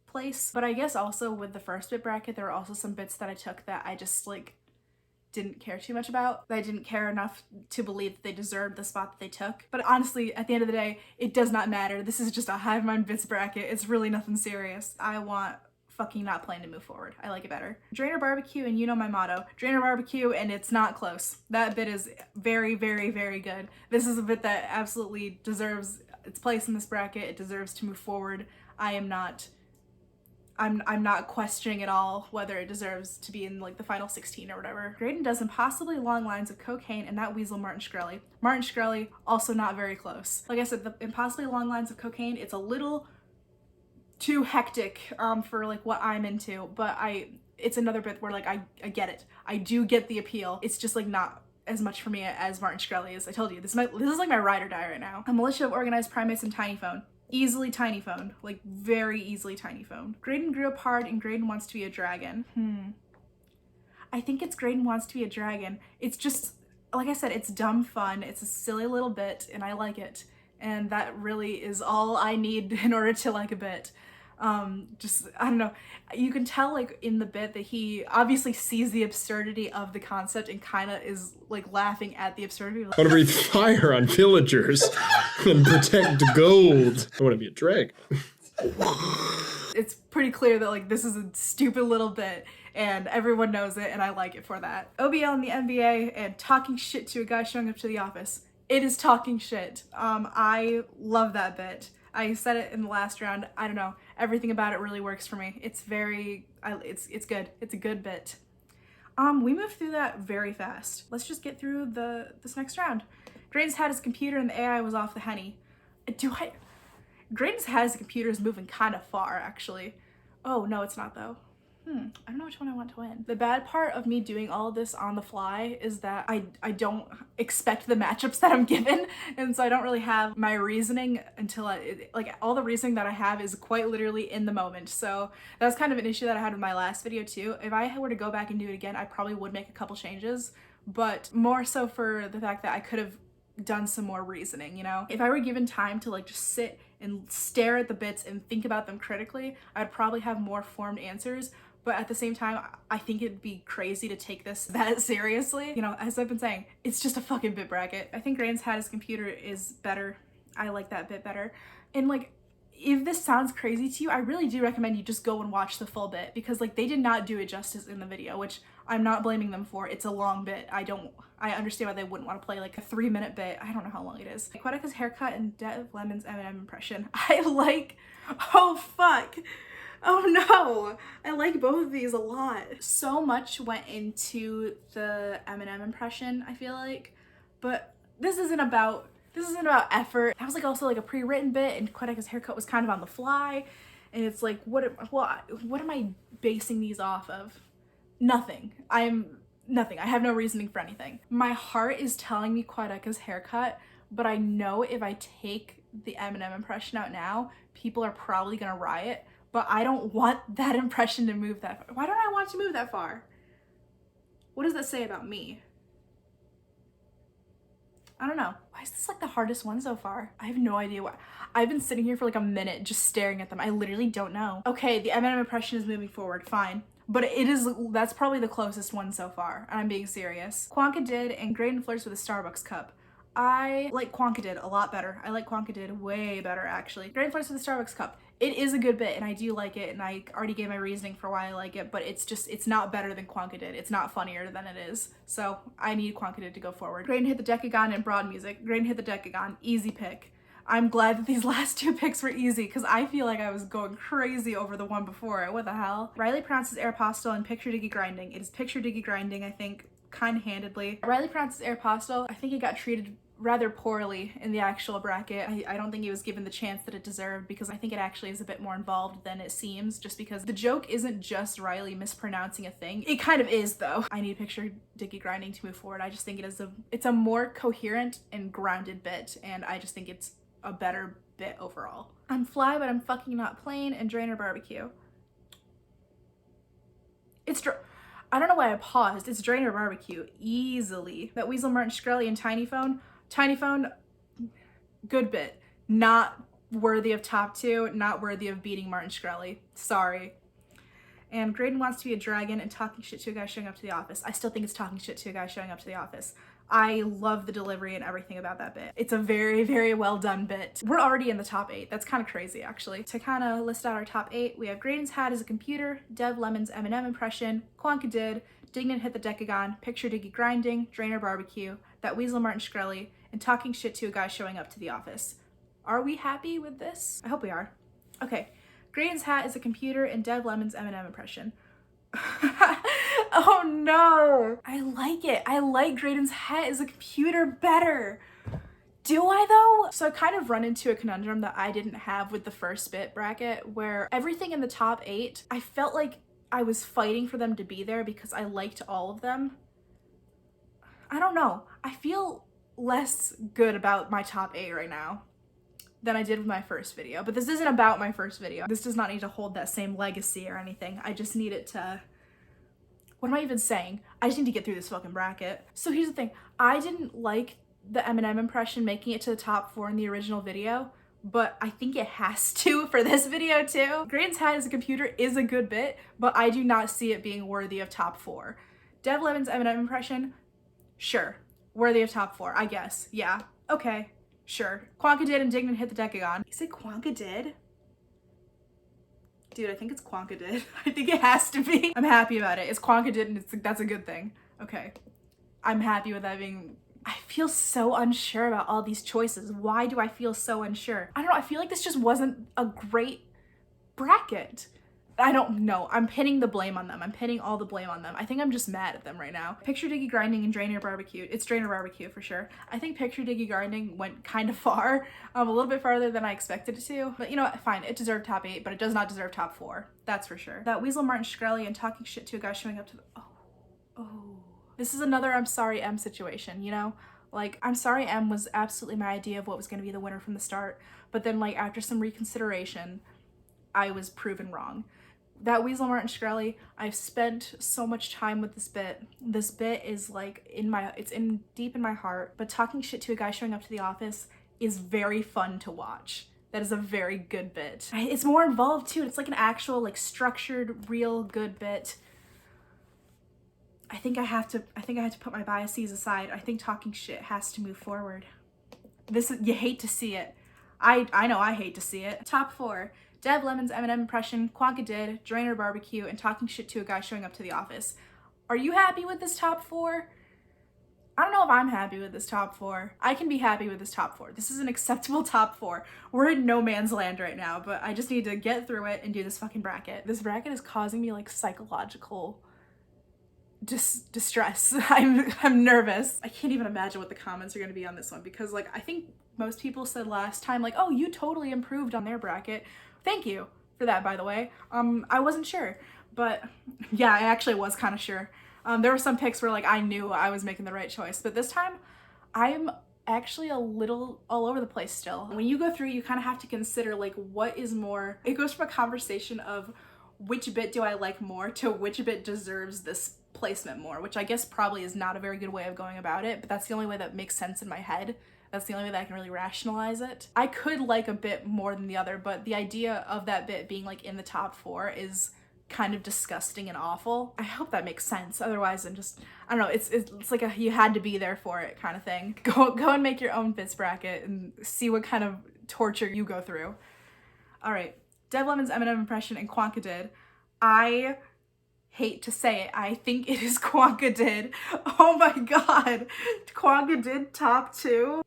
place. But I guess also with the first bit bracket, there were also some bits that I took that I just like didn't care too much about. I didn't care enough to believe that they deserved the spot that they took. But honestly, at the end of the day, it does not matter. This is just a Hivemind bits bracket. It's really nothing serious. I want fucking not plain to move forward. I like it better. Drainer Barbecue and you know my motto. Drainer Barbecue and it's not close. That bit is very, very, very good. This is a bit that absolutely deserves its place in this bracket. It deserves to move forward. I'm not questioning at all whether it deserves to be in like the final 16 or whatever. Graydon does impossibly long lines of cocaine and that weasel Martin Shkreli. Martin Shkreli, also not very close. Like I said, the impossibly long lines of cocaine, it's a little too hectic for like what I'm into, but it's another bit where like I get it. I do get the appeal. It's just like not as much for me as Martin Shkreli is. I told you, this is like my ride or die right now. A militia of organized primates and tiny phone. Easily tiny phone, like very easily tiny phone. Graydon grew up hard and Graydon wants to be a dragon. I think it's Graydon wants to be a dragon. It's just, like I said, it's dumb fun. It's a silly little bit and I like it. And that really is all I need in order to like a bit. Just, I don't know, you can tell like in the bit that he obviously sees the absurdity of the concept and kind of is like laughing at the absurdity. I want to breathe fire on villagers and protect gold. I want to be a dragon. It's pretty clear that like this is a stupid little bit and everyone knows it and I like it for that. OBL in the NBA and talking shit to a guy showing up to the office. It is talking shit. I love that bit. I said it in the last round. I don't know. Everything about it really works for me. It's very, it's good. It's a good bit. We moved through that very fast. Let's just get through this next round. Graydon's had his computer and the AI was off the henny. Graydon's had his computer is moving kind of far, actually. Oh, no, it's not though. I don't know which one I want to win. The bad part of me doing all of this on the fly is that I don't expect the matchups that I'm given, and so I don't really have my reasoning until like all the reasoning that I have is quite literally in the moment. So that's kind of an issue that I had with my last video too. If I were to go back and do it again, I probably would make a couple changes, but more so for the fact that I could have done some more reasoning, you know? If I were given time to like just sit and stare at the bits and think about them critically, I'd probably have more formed answers. But at the same time, I think it'd be crazy to take this that seriously. You know, as I've been saying, it's just a fucking bit bracket. I think Graydon's had his computer is better. I like that bit better. And like, if this sounds crazy to you, I really do recommend you just go and watch the full bit because like they did not do it justice in the video, which I'm not blaming them for. It's a long bit. I understand why they wouldn't want to play like a 3-minute bit. I don't know how long it is. Quetica's haircut and Dev Lemon's Eminem impression. Oh fuck. Oh no, I like both of these a lot. So much went into the Eminem impression, I feel like, but this isn't about This isn't about effort. That was like also like a pre-written bit, and Quedeca's haircut was kind of on the fly. And it's like, what am I basing these off of? Nothing. Nothing. I have no reasoning for anything. My heart is telling me Quedeca's haircut, but I know if I take the Eminem impression out now, people are probably gonna riot, but I don't want that impression to move that far. Why don't I want it to move that far? What does that say about me? I don't know. Why is this like the hardest one so far? I have no idea why. I've been sitting here for like a minute just staring at them. I literally don't know. Okay, the Eminem impression is moving forward, fine. But that's probably the closest one so far, and I'm being serious. Quanka did and Graydon flirts with a Starbucks cup. I like Quanka did a lot better. I like Quanka did way better, actually. Graydon flirts with a Starbucks cup. It is a good bit, and I do like it, and I already gave my reasoning for why I like it, but it's not better than Quanka did. It's not funnier than it is. So I need Quanka did to go forward. Graydon hit the decagon in broad music. Graydon hit the decagon. Easy pick. I'm glad that these last two picks were easy, because I feel like I was going crazy over the one before it. What the hell? Riley pronounces Aeropostale and Picture Diggy Grinding. It is Picture Diggy Grinding, I think, kind of handedly. Riley pronounces Aeropostale. I think it got treated rather poorly in the actual bracket. I don't think it was given the chance that it deserved, because I think it actually is a bit more involved than it seems, just because the joke isn't just Riley mispronouncing a thing. It kind of is, though. I need Picture Diggy Grinding to move forward. I just think it's a more coherent and grounded bit, and I just think it's a better bit overall. I'm fly, but I'm fucking not plain, and Drainer Barbecue. I don't know why I paused. It's Drainer Barbecue, easily. That Weasel Martin Shkreli and Tiny Phone. Tiny Phone, good bit. Not worthy of top two, not worthy of beating Martin Shkreli. Sorry. And Graydon wants to be a dragon and talking shit to a guy showing up to the office. I still think it's talking shit to a guy showing up to the office. I love the delivery and everything about that bit. It's a very, very well done bit. We're already in the top 8. That's kind of crazy, actually. To kind of list out our top 8, we have Graydon's hat as a computer, Dev Lemon's Eminem impression, Quanka did, Dignan hit the decagon, Picture Diggy Grinding, Drainer Barbecue, That Weasel Martin Shkreli, and talking shit to a guy showing up to the office. Are we happy with this? I hope we are. Okay. Graydon's hat is a computer and Dev Lemon's Eminem impression. Oh no! I like it. I like Graydon's hat as a computer better. Do I though? So I kind of run into a conundrum that I didn't have with the first bit bracket, where everything in the top 8, I felt like I was fighting for them to be there because I liked all of them. I don't know. I feel less good about my top 8 right now than I did with my first video. But this isn't about my first video. This does not need to hold that same legacy or anything. I just need it to... What am I even saying? I just need to get through this fucking bracket. So here's the thing. I didn't like the Eminem impression making it to the top 4 in the original video, but I think it has to for this video too. Graydon's hat as a computer is a good bit, but I do not see it being worthy of top 4. Dev Lemon's Eminem impression, sure. Worthy of top 4, I guess. Yeah, okay. Sure. Quanka did and Dignan hit the decagon. Is it Quanka did? Dude, I think it's Quanka did. I think it has to be. I'm happy about it. It's Quanka did and that's a good thing. Okay. I'm happy with that being... I feel so unsure about all these choices. Why do I feel so unsure? I don't know. I feel like this just wasn't a great bracket. I don't know. I'm pinning the blame on them. I'm pinning all the blame on them. I think I'm just mad at them right now. Picture Diggy Grinding and Drainer Barbecue. It's Drainer Barbecue for sure. I think Picture Diggy Grinding went kind of far, a little bit farther than I expected it to. But you know what? Fine. It deserved top 8, but it does not deserve top 4. That's for sure. That Weasel Martin Shkreli and talking shit to a guy showing up to the... Oh. This is another I'm sorry M situation, you know? Like, I'm sorry M was absolutely my idea of what was going to be the winner from the start. But then, like, after some reconsideration, I was proven wrong. That Weasel Martin Shkreli, I've spent so much time with this bit. This bit is like it's deep in my heart, but talking shit to a guy showing up to the office is very fun to watch. That is a very good bit. It's more involved too. It's like an actual like structured, real good bit. I think I have to put my biases aside. I think talking shit has to move forward. You hate to see it. I know I hate to see it. Top 4. Dev Lemon's Eminem impression, Quanka did, Drainer Barbecue, and talking shit to a guy showing up to the office. Are you happy with this top 4? I don't know if I'm happy with this top 4. I can be happy with this top 4. This is an acceptable top 4. We're in no man's land right now, but I just need to get through it and do this fucking bracket. This bracket is causing me like psychological distress. I'm nervous. I can't even imagine what the comments are going to be on this one, because like I think most people said last time like, oh, you totally improved on their bracket. Thank you for that, by the way. I wasn't sure, but yeah, I actually was kind of sure. There were some picks where like I knew I was making the right choice, but this time I'm actually a little all over the place still. When you go through, you kind of have to consider like what is more. It goes from a conversation of which bit do I like more to which bit deserves this placement more, which I guess probably is not a very good way of going about it, but that's the only way that makes sense in my head. That's the only way that I can really rationalize it. I could like a bit more than the other, but the idea of that bit being like in the top 4 is kind of disgusting and awful. I hope that makes sense. Otherwise, I'm just, I don't know, it's like a you had to be there for it kind of thing. Go and make your own bits bracket and see what kind of torture you go through. All right, Dev Lemon's Eminem impression and Quanka did. I hate to say it, I think it is Quanka did. Oh my god, Quanka did top 2.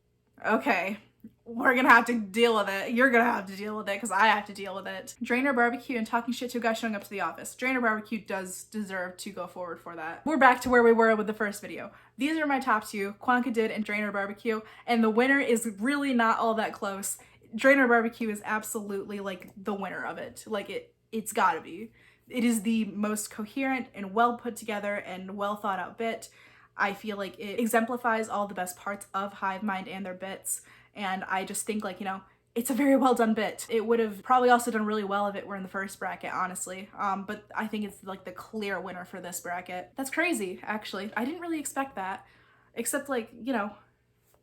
Okay, we're gonna have to deal with it. You're gonna have to deal with it because I have to deal with it. Drainer Barbecue and talking shit to a guy showing up to the office. Drainer Barbecue does deserve to go forward for that. We're back to where we were with the first video. These are my top 2, Quanka did and Drainer Barbecue, and the winner is really not all that close. Drainer Barbecue is absolutely like the winner of it. Like it's gotta be. It is the most coherent and well put together and well thought out bit. I feel like it exemplifies all the best parts of Hivemind and their bits. And I just think like, you know, it's a very well done bit. It would have probably also done really well if it were in the first bracket, honestly. But I think it's like the clear winner for this bracket. That's crazy, actually. I didn't really expect that. Except like, you know,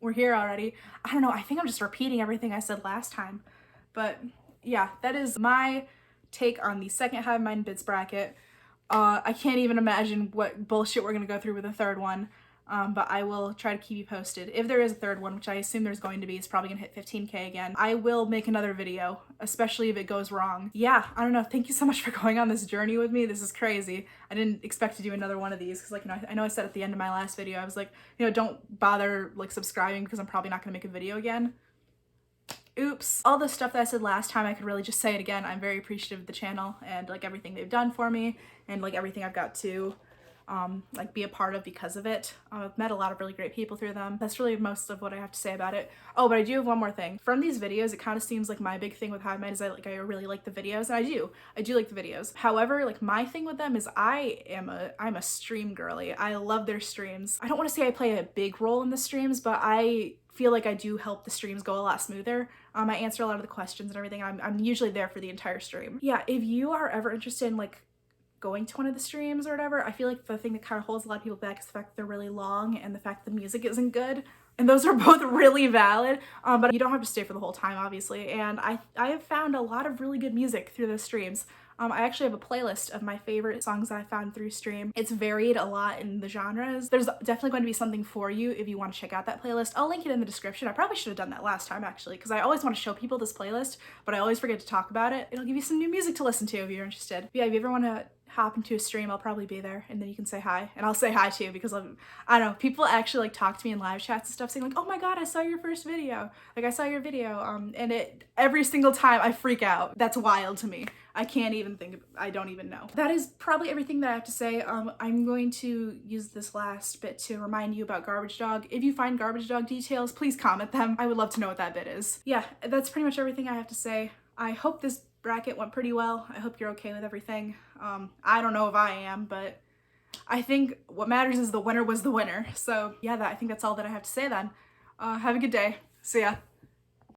we're here already. I don't know, I think I'm just repeating everything I said last time. But yeah, that is my take on the second Hivemind bits bracket. I can't even imagine what bullshit we're gonna go through with the third one, but I will try to keep you posted. If there is a third one, which I assume there's going to be, it's probably gonna hit 15K again, I will make another video, especially if it goes wrong. Yeah, I don't know, thank you so much for going on this journey with me. This is crazy. I didn't expect to do another one of these, because like, you know, I know I said at the end of my last video, I was like, you know, don't bother like subscribing because I'm probably not gonna make a video again. Oops. All the stuff that I said last time, I could really just say it again. I'm very appreciative of the channel and like everything they've done for me and like everything I've got to like be a part of because of it. I've met a lot of really great people through them. That's really most of what I have to say about it. Oh, but I do have one more thing. From these videos, it kind of seems like my big thing with Hivemind is I really like the videos, and I do like the videos. However, like my thing with them is I'm a stream girly. I love their streams. I don't want to say I play a big role in the streams, but I feel like I do help the streams go a lot smoother. I answer a lot of the questions and everything. I'm usually there for the entire stream. Yeah, if you are ever interested in like going to one of the streams or whatever, I feel like the thing that kind of holds a lot of people back is the fact that they're really long and the fact that the music isn't good. And those are both really valid, but you don't have to stay for the whole time, obviously. And I have found a lot of really good music through those streams. I actually have a playlist of my favorite songs that I found through stream. It's varied a lot in the genres. There's definitely going to be something for you if you want to check out that playlist. I'll link it in the description. I probably should have done that last time actually, because I always want to show people this playlist, but I always forget to talk about it. It'll give you some new music to listen to if you're interested. But yeah, if you ever want to hop into a stream, I'll probably be there, and then you can say hi, and I'll say hi to you because I don't know, people actually like talk to me in live chats and stuff saying like, oh my god, I saw your first video, like I saw your video, and every single time I freak out. That's wild to me. I can't even think, I don't even know. That is probably everything that I have to say. I'm going to use this last bit to remind you about Garbage Dog. If you find Garbage Dog details, please comment them. I would love to know what that bit is. Yeah, that's pretty much everything I have to say. I hope this bracket went pretty well. I hope you're okay with everything. I don't know if I am, but I think what matters is the winner was the winner. So yeah, I think that's all that I have to say then. Have a good day. See ya.